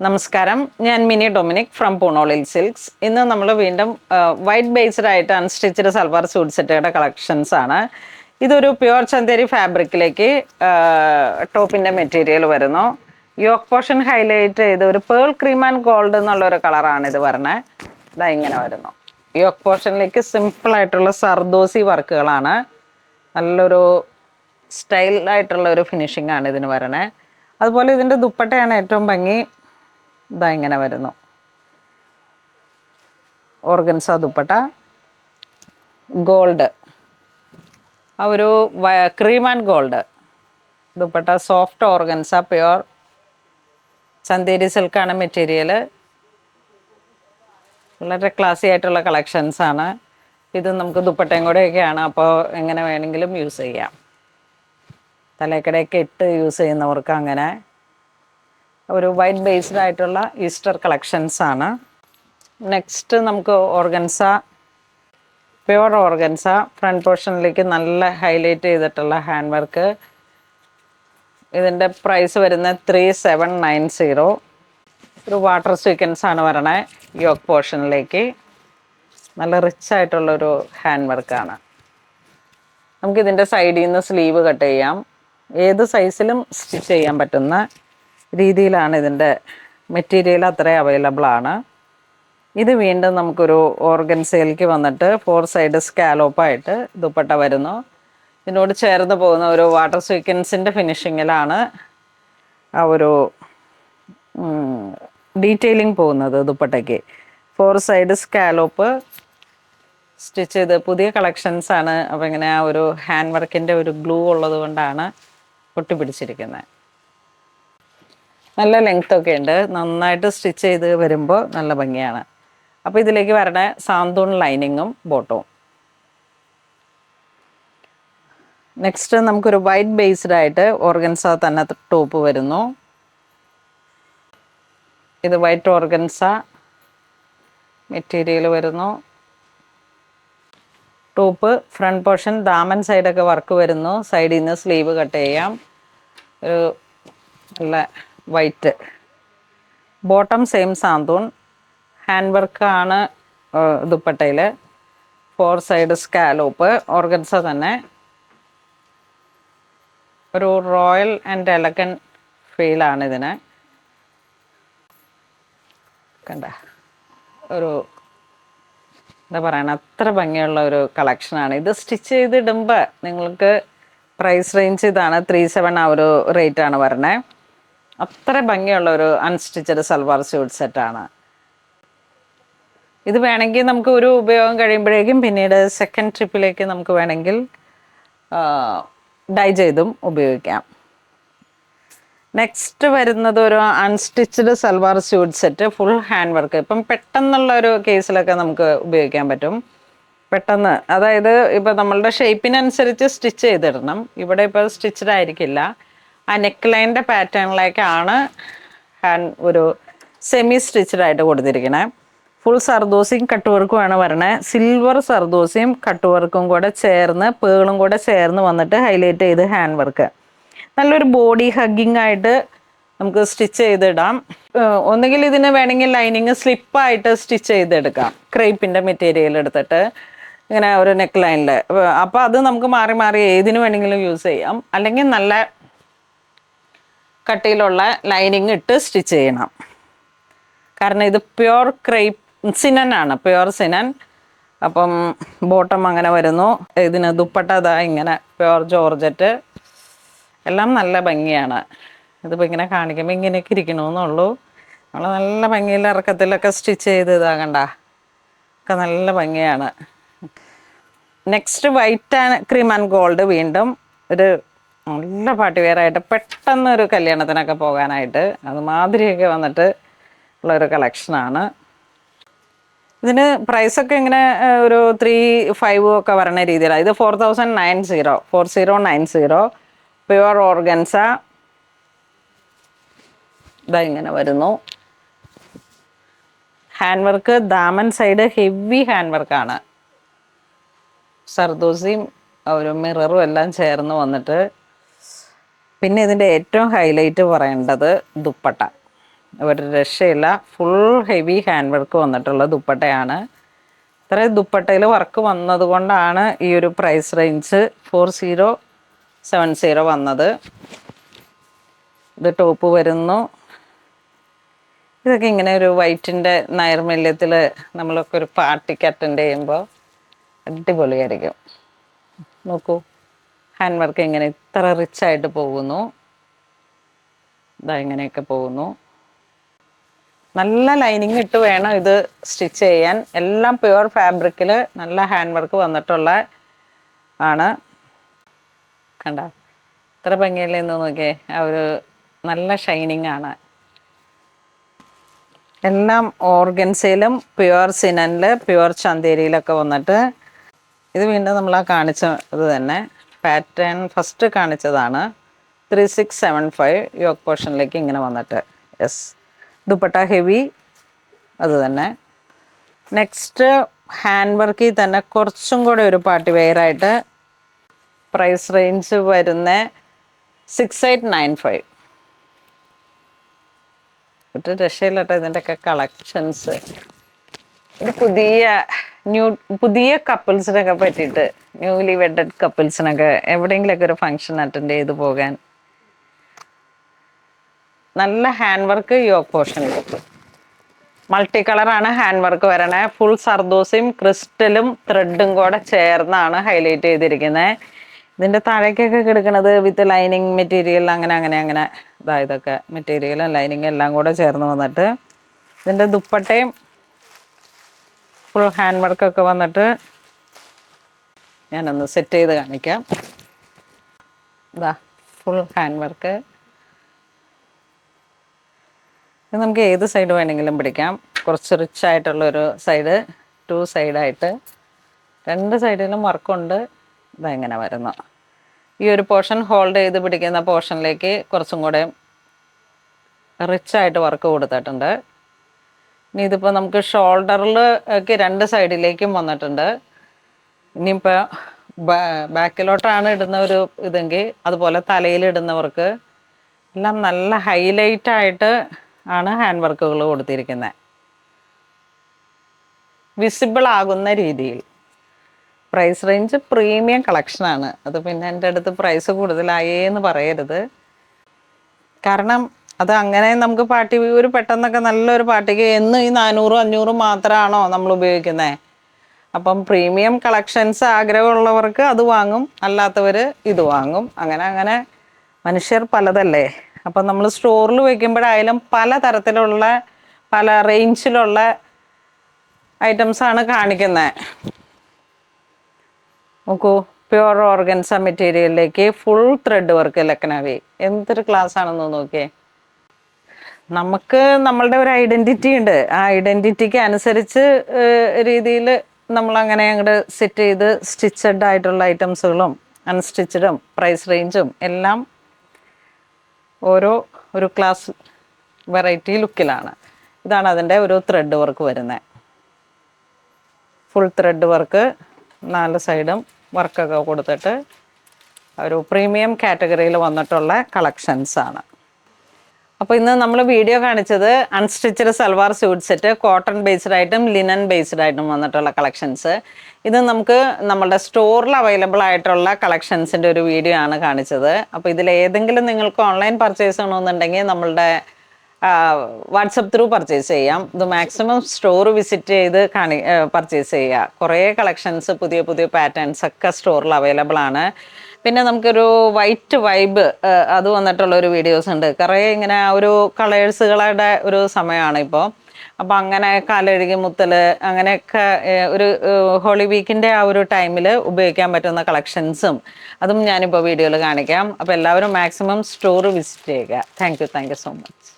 നമസ്കാരം, ഞാൻ mini Dominic from പൂണോളിൽ silks. ഇന്ന് നമ്മൾ വീണ്ടും വൈറ്റ് ബേസ്ഡ് ആയിട്ട് അൺസ്റ്റിച്ചഡ് സൽവാർ സൂട്ട് സെറ്റുകളുടെ കളക്ഷൻസ് ആണ്. ഇതൊരു പ്യുവർ ചന്തേരി ഫാബ്രിക്കിലേക്ക് ടോപ്പിൻ്റെ മെറ്റീരിയൽ വരുന്നു. യോക്ക് പോർഷൻ ഹൈലൈറ്റ് ചെയ്ത് ഒരു പേൾ ക്രീം ആൻഡ് ഗോൾഡ് എന്നുള്ളൊരു കളറാണ് ഇത് പറഞ്ഞത്. ഇതാ ഇങ്ങനെ വരുന്നു. യോക്ക് പോർഷനിലേക്ക് സിമ്പിളായിട്ടുള്ള സർദോസി വർക്കുകളാണ്. നല്ലൊരു സ്റ്റൈലായിട്ടുള്ള ഒരു ഫിനിഷിംഗ് ആണ് ഇതിന് വരണേ. അതുപോലെ ഇതിൻ്റെ ദുപ്പട്ടയാണ് ഏറ്റവും ഭംഗി. ഇതാ ഇങ്ങനെ വരുന്നു. ഓർഗൻസ ദുപ്പട്ട, ഗോൾഡ്, ആ ഒരു cream and gold dupatta, soft organza, pure Chanderi സിൽക്കാണ് മെറ്റീരിയൽ. വളരെ ക്ലാസി ആയിട്ടുള്ള കളക്ഷൻസ് ആണ്. ഇത് നമുക്ക് ദുപ്പട്ടയും കൂടെയൊക്കെയാണ്, അപ്പോൾ എങ്ങനെ വേണമെങ്കിലും യൂസ് ചെയ്യാം. തലക്കടയൊക്കെ ഇട്ട് യൂസ് ചെയ്യുന്നവർക്ക് അങ്ങനെ ഒരു വൈറ്റ് ബേസ്ഡ് ആയിട്ടുള്ള ഈസ്റ്റർ കളക്ഷൻസ് ആണ്. നെക്സ്റ്റ് നമുക്ക് ഓർഗൻസ, പ്യുവർ ഓർഗൻസ, ഫ്രണ്ട് പോർഷനിലേക്ക് നല്ല ഹൈലൈറ്റ് ചെയ്തിട്ടുള്ള ഹാൻഡ് വർക്ക്. ഇതിൻ്റെ പ്രൈസ് വരുന്നത് 3790. ഒരു വാട്ടർ സ്വീക്കൻസ് ആണ് വരണേ. യോക്ക് പോർഷനിലേക്ക് നല്ല റിച്ച് ആയിട്ടുള്ളൊരു ഹാൻഡ് വർക്കാണ്. നമുക്കിതിൻ്റെ സൈഡിൽ നിന്ന് സ്ലീവ് കട്ട് ചെയ്യാം. ഏത് സൈസിലും സ്റ്റിച്ച് ചെയ്യാൻ പറ്റുന്ന രീതിയിലാണ് ഇതിൻ്റെ മെറ്റീരിയൽ, അത്രയും അവൈലബിൾ ആണ്. ഇത് വീണ്ടും നമുക്കൊരു ഓർഗൻസയിലേക്ക് വന്നിട്ട് 4 സൈഡ് സ്കാലോപ്പായിട്ട് ദുപ്പട്ട വരുന്നു. ഇതിനോട് ചേർന്ന് പോകുന്ന ഒരു വാട്ടർ സ്വീക്കൻസിൻ്റെ ഫിനിഷിങ്ങിലാണ് ആ ഒരു ഡീറ്റെയിലിംഗ് പോകുന്നത് ദുപ്പട്ടയ്ക്ക്. 4 സൈഡ് സ്കാലോപ്പ് സ്റ്റിച്ച് ചെയ്ത് പുതിയ കളക്ഷൻസ് ആണ്. അപ്പോൾ ഇങ്ങനെ ആ ഒരു ഹാൻഡ് വർക്കിൻ്റെ ഒരു ഗ്ലൂ ഉള്ളത് കൊണ്ടാണ് ഒട്ടിപ്പിടിച്ചിരിക്കുന്നത്. നല്ല ലെങ്ത് ഒക്കെ ഉണ്ട്. നന്നായിട്ട് സ്റ്റിച്ച് ചെയ്ത് വരുമ്പോൾ നല്ല ഭംഗിയാണ്. അപ്പോൾ ഇതിലേക്ക് വരണ സാന്തൂൺ ലൈനിങ്ങും ബോട്ടവും. നെക്സ്റ്റ് നമുക്കൊരു വൈറ്റ് ബേസ്ഡ് ആയിട്ട് ഓർഗൻസ തന്നെ ടോപ്പ് വരുന്നു. ഇത് വൈറ്റ് ഓർഗൻസ മെറ്റീരിയൽ വരുന്നു. ടോപ്പ് ഫ്രണ്ട് പോർഷൻ ദാമൻ സൈഡൊക്കെ വർക്ക് വരുന്നു. സൈഡിൽ നിന്ന് സ്ലീവ് കട്ട് ചെയ്യാം. ഒരു നല്ല white bottom, same santoon hand വർക്കാണ് ദുപ്പട്ടയിൽ. 4 സൈഡ് സ്കാലോപ്പ് ഓർഗൻസ തന്നെ. ഒരു റോയൽ ആൻഡ് എലഗൻ ഫീലാണ് ഇതിന്. കണ്ട ഒരു എന്താ പറയണ, അത്ര ഭംഗിയുള്ള ഒരു കളക്ഷനാണ് ഇത്. സ്റ്റിച്ച് ചെയ്തിടുമ്പോൾ നിങ്ങൾക്ക് പ്രൈസ് റേഞ്ച് ഇതാണ് 37 ആ ഒരു റേറ്റാണ് വരണേ. അത്ര ഭംഗിയുള്ള ഒരു അൺസ്റ്റിച്ചഡ് സൽവാർ സ്യൂട്ട് സെറ്റാണ് ഇത്. വേണമെങ്കിൽ നമുക്ക് ഒരു ഉപയോഗം കഴിയുമ്പോഴേക്കും പിന്നീട് സെക്കൻഡ് ട്രിപ്പിലേക്ക് നമുക്ക് വേണമെങ്കിൽ ഡൈ ചെയ്തും ഉപയോഗിക്കാം. നെക്സ്റ്റ് വരുന്നത് ഒരു unstitched salwar suit set, full hand work. ഇപ്പം പെട്ടെന്നുള്ള ഒരു കേസിലൊക്കെ നമുക്ക് ഉപയോഗിക്കാൻ പറ്റും. പെട്ടെന്ന്, അതായത് ഇപ്പം നമ്മളുടെ ഷേപ്പിനനുസരിച്ച് സ്റ്റിച്ച് ചെയ്തിടണം. ഇവിടെ ഇപ്പോൾ സ്റ്റിച്ചഡ് ആയിരിക്കില്ല. ആ നെക്ക് ലൈനിൻ്റെ പാറ്റേണിലേക്കാണ് ഒരു സെമി സ്റ്റിച്ചഡ് ആയിട്ട് കൊടുത്തിരിക്കണേ. ഫുൾ സർദോസിയും കട്ട് വർക്കുമാണ് വരണേ. സിൽവർ സർദോസിയും കട്ട് വർക്കും കൂടെ ചേർന്ന്, പേളും കൂടെ ചേർന്ന് വന്നിട്ട് ഹൈലൈറ്റ് ചെയ്ത് ഹാൻഡ് വർക്ക്. നല്ലൊരു ബോഡി ഹഗ്ഗിങ് ആയിട്ട് നമുക്ക് സ്റ്റിച്ച് ചെയ്തിടാം. ഒന്നുകിൽ ഇതിന് വേണമെങ്കിൽ ലൈനിങ് സ്ലിപ്പായിട്ട് സ്റ്റിച്ച് ചെയ്തെടുക്കാം. ക്രേപ്പിൻ്റെ മെറ്റീരിയൽ എടുത്തിട്ട് ഇങ്ങനെ ഒരു നെക്ക് ലൈനിൽ. അപ്പോൾ അത് നമുക്ക് മാറി മാറി ഏതിനു വേണമെങ്കിലും യൂസ് ചെയ്യാം. അല്ലെങ്കിൽ നല്ല കട്ടിയിലുള്ള ലൈനിങ് ഇട്ട് സ്റ്റിച്ച് ചെയ്യണം. കാരണം ഇത് പ്യുവർ ക്രേപ്പ് സിനനാണ്, പ്യുവർ സിനൻ. അപ്പം ബോട്ടം അങ്ങനെ വരുന്നു. ഇതിന് ദുപ്പട്ട ഇതാ ഇങ്ങനെ പ്യുവർ ജോർജറ്റ്. എല്ലാം നല്ല ഭംഗിയാണ്. ഇതിപ്പോൾ ഇങ്ങനെ കാണിക്കുമ്പോൾ ഇങ്ങനെയൊക്കെ ഇരിക്കണമെന്നുള്ളൂ. നമ്മൾ നല്ല ഭംഗിയിൽ ഇറക്കത്തിലൊക്കെ സ്റ്റിച്ച് ചെയ്ത് ഇതാകണ്ട ഒക്കെ നല്ല ഭംഗിയാണ്. Next white and cream and gold. വീണ്ടും ഒരു നല്ല പാർട്ടി വെയറായിട്ട് പെട്ടെന്ന് ഒരു കല്യാണത്തിനൊക്കെ പോകാനായിട്ട് അതുമാതിരിയൊക്കെ വന്നിട്ട് ഉള്ളൊരു കളക്ഷനാണ്. ഇതിന് പ്രൈസൊക്കെ ഇങ്ങനെ ഒരു 35 ഒക്കെ വരണ രീതിയിലാണ്. ഇത് 4090 പ്യുവർ ഓർഗൻസ. ഇതാ ഇങ്ങനെ വരുന്നു. Hand work Daman side heavy hand വർക്കാണ്. സർദോസിയും ഒരു മിററും എല്ലാം ചേർന്ന് വന്നിട്ട്. പിന്നെ ഇതിൻ്റെ ഏറ്റവും ഹൈലൈറ്റ് പറയേണ്ടത് ദുപ്പട്ട. ഒരു രക്ഷയില്ല. ഫുൾ ഹെവി ഹാൻഡ് വർക്ക് വന്നിട്ടുള്ള ദുപ്പട്ടയാണ്. ഇത്രയും ദുപ്പട്ടയിൽ വർക്ക് വന്നത് കൊണ്ടാണ് ഈ ഒരു പ്രൈസ് റേഞ്ച് 4070 വന്നത്. ഇത് ടോപ്പ് വരുന്നു. ഇതൊക്കെ ഇങ്ങനെ ഒരു വൈറ്റിൻ്റെ നൈർമല്യത്തിൽ നമ്മളൊക്കെ ഒരു പാർട്ടിക്ക് അറ്റൻഡ് ചെയ്യുമ്പോൾ അടിപൊളിയായിരിക്കും. നോക്കൂ, ഹാൻഡ് വർക്ക് ഇങ്ങനെ ഇത്ര റിച്ചായിട്ട് പോകുന്നു. ഇതാ ഇങ്ങനെയൊക്കെ പോകുന്നു. നല്ല ലൈനിങ് ഇട്ട് വേണം ഇത് സ്റ്റിച്ച് ചെയ്യാൻ. എല്ലാം പ്യുവർ ഫാബ്രിക്കിൽ നല്ല ഹാൻഡ് വർക്ക് വന്നിട്ടുള്ള ആണ്. കണ്ട ഇത്ര ഭംഗിയല്ലേ എന്ന് നോക്കിയേ. ആ ഒരു നല്ല ഷൈനിങ് ആണ്. എല്ലാം ഓർഗൻസയിലും പ്യുവർ സിനനിൽ പ്യുവർ ചന്തേരിയിലൊക്കെ വന്നിട്ട്, ഇത് വീണ്ടും നമ്മൾ ആ കാണിച്ച ഇത് തന്നെ പാറ്റേൺ ഫസ്റ്റ് കാണിച്ചതാണ്. 3675 യോക്ക് പോർഷനിലേക്ക് ഇങ്ങനെ വന്നിട്ട്. യെസ്, ദുപ്പട്ട ഹെവി അത് തന്നെ. നെക്സ്റ്റ് ഹാൻഡ് വർക്കിൽ തന്നെ കുറച്ചും കൂടെ ഒരു പാർട്ടി വെയറായിട്ട് പ്രൈസ് റേഞ്ച് വരുന്ന 6895. ഒരു രക്ഷയില്ലട്ടോ ഇതിൻ്റെയൊക്കെ കളക്ഷൻസ്. ഇത് പുതിയ കപ്പിൾസിനൊക്കെ പറ്റിയിട്ട്, ന്യൂലി വെഡഡ് കപ്പിൾസിനൊക്കെ എവിടെയെങ്കിലൊക്കെ ഒരു ഫങ്ഷൻ അറ്റൻഡ് ചെയ്ത് പോകാൻ നല്ല ഹാൻഡ് വർക്ക് യോക്ക് പോർഷനിലേക്ക്. മൾട്ടി കളറാണ് ഹാൻഡ് വർക്ക് വരണേ. ഫുൾ സർദോസിയും ക്രിസ്റ്റലും ത്രെഡും കൂടെ ചേർന്നാണ് ഹൈലൈറ്റ് ചെയ്തിരിക്കുന്നത്. ഇതിൻ്റെ താഴേക്കൊക്കെ കിടക്കുന്നത് വിത്ത് ലൈനിങ് മെറ്റീരിയൽ അങ്ങനെ ഇതൊക്കെ മെറ്റീരിയലും ലൈനിങ് എല്ലാം കൂടെ ചേർന്ന് വന്നിട്ട് ഇതിൻ്റെ ദുപ്പട്ടയും ഫുൾ ഹാൻഡ് വർക്കൊക്കെ വന്നിട്ട് ഞാനൊന്ന് സെറ്റ് ചെയ്ത് കാണിക്കാം. ഇതാ ഫുൾ ഹാൻഡ് വർക്ക്. ഇത് നമുക്ക് ഏത് സൈഡ് വേണമെങ്കിലും പിടിക്കാം. കുറച്ച് റിച്ച് ആയിട്ടുള്ളൊരു സൈഡ്, 2 സൈഡായിട്ട് 2 സൈഡിലും വർക്കുണ്ട്. ഇതെങ്ങനെ വരുന്നു. ഈ ഒരു പോർഷൻ ഹോൾഡ് ചെയ്ത് പിടിക്കുന്ന പോർഷനിലേക്ക് കുറച്ചും കൂടെ റിച്ചായിട്ട് വർക്ക് കൊടുത്തിട്ടുണ്ട്. ഇനി ഇതിപ്പോൾ നമുക്ക് ഷോൾഡറിൽ ഒക്കെ 2 സൈഡിലേക്കും വന്നിട്ടുണ്ട്. ഇനിയിപ്പോൾ ബാക്കിലോട്ടാണ് ഇടുന്ന ഒരു ഇതെങ്കിൽ അതുപോലെ തലയിൽ ഇടുന്നവർക്ക് എല്ലാം നല്ല ഹൈലൈറ്റായിട്ട് ആണ് ഹാൻഡ് വർക്കുകൾ കൊടുത്തിരിക്കുന്നത്, വിസിബിൾ ആകുന്ന രീതിയിൽ. പ്രൈസ് റേഞ്ച് പ്രീമിയം കളക്ഷനാണ്. അത് പിന്നെ എൻ്റെ അടുത്ത് പ്രൈസ് കൂടുതലായേന്ന് പറയരുത്. കാരണം അത് അങ്ങനെ നമുക്ക് പാർട്ടി ഒരു പെട്ടെന്നൊക്കെ നല്ലൊരു പാർട്ടിക്ക് എന്നും ഈ 400-500 മാത്രമാണോ നമ്മൾ ഉപയോഗിക്കുന്നത്. അപ്പം പ്രീമിയം കളക്ഷൻസ് ആഗ്രഹമുള്ളവർക്ക് അത് വാങ്ങും, അല്ലാത്തവർ ഇത് വാങ്ങും. അങ്ങനെ മനുഷ്യർ പലതല്ലേ. അപ്പം നമ്മൾ സ്റ്റോറിൽ വയ്ക്കുമ്പോഴായാലും പല തരത്തിലുള്ള പല റേഞ്ചിലുള്ള ഐറ്റംസാണ് കാണിക്കുന്നത്. നോക്കൂ, പ്യുവർ ഓർഗൻസ മെറ്റീരിയലിലേക്ക് ഫുൾ ത്രെഡ് വർക്ക് ലക്നവി. എന്തൊരു ക്ലാസ് ആണെന്ന് നോക്കിയേ. നമുക്ക് നമ്മളുടെ ഒരു ഐഡൻറ്റിറ്റി ഉണ്ട്. ആ ഐഡൻറ്റിറ്റിക്ക് അനുസരിച്ച് രീതിയിൽ നമ്മളങ്ങനെ അങ്ങോട്ട് സെറ്റ് ചെയ്ത് സ്റ്റിച്ചഡ് ആയിട്ടുള്ള ഐറ്റംസുകളും അൺസ്റ്റിച്ചഡും പ്രൈസ് റേഞ്ചും എല്ലാം ഒരു ക്ലാസ് വെറൈറ്റി ലുക്കിലാണ്. ഇതാണ് അതിൻ്റെ ഒരു ത്രെഡ് വർക്ക് വരുന്നത്. ഫുൾ ത്രെഡ് വർക്ക് 4 സൈഡും വർക്കൊക്കെ കൊടുത്തിട്ട് ഒരു പ്രീമിയം കാറ്റഗറിയിൽ വന്നിട്ടുള്ള കളക്ഷൻസാണ്. അപ്പോൾ ഇന്ന് നമ്മൾ വീഡിയോ കാണിച്ചത് unstitched salwar suit set, cotton based ആയിട്ടും ലിനൻ ബേസ്ഡ് ആയിട്ടും വന്നിട്ടുള്ള കളക്ഷൻസ്. ഇത് നമുക്ക് നമ്മളുടെ സ്റ്റോറിൽ അവൈലബിൾ ആയിട്ടുള്ള കളക്ഷൻസിൻ്റെ ഒരു വീഡിയോ ആണ് കാണിച്ചത്. അപ്പോൾ ഇതിലേതെങ്കിലും നിങ്ങൾക്ക് ഓൺലൈൻ പർച്ചേസ് ചെയ്യണമെന്നുണ്ടെങ്കിൽ നമ്മളുടെ വാട്സപ്പ് ത്രൂ പർച്ചേസ് ചെയ്യാം. ഇത് മാക്സിമം സ്റ്റോർ വിസിറ്റ് ചെയ്ത് പർച്ചേസ് ചെയ്യുക. കുറേ കളക്ഷൻസ് പുതിയ പാറ്റേൺസ് ഒക്കെ സ്റ്റോറിൽ അവൈലബിൾ ആണ്. പിന്നെ നമുക്കൊരു വൈറ്റ് വൈബ് അത് വന്നിട്ടുള്ളൊരു വീഡിയോസ് ഉണ്ട്. കുറേ ഇങ്ങനെ ഒരു കളേഴ്സുകളുടെ ഒരു സമയമാണ് ഇപ്പോൾ. അപ്പോൾ അങ്ങനെ കാലഴുകി മുത്തൽ അങ്ങനെയൊക്കെ ഒരു ഹോളി വീക്കിൻ്റെ ആ ഒരു ടൈമിൽ ഉപയോഗിക്കാൻ പറ്റുന്ന കളക്ഷൻസും അതും ഞാനിപ്പോൾ വീഡിയോയിൽ കാണിക്കാം. അപ്പോൾ എല്ലാവരും മാക്സിമം സ്റ്റോർ വിസിറ്റ് ചെയ്യുക. Thank you so much.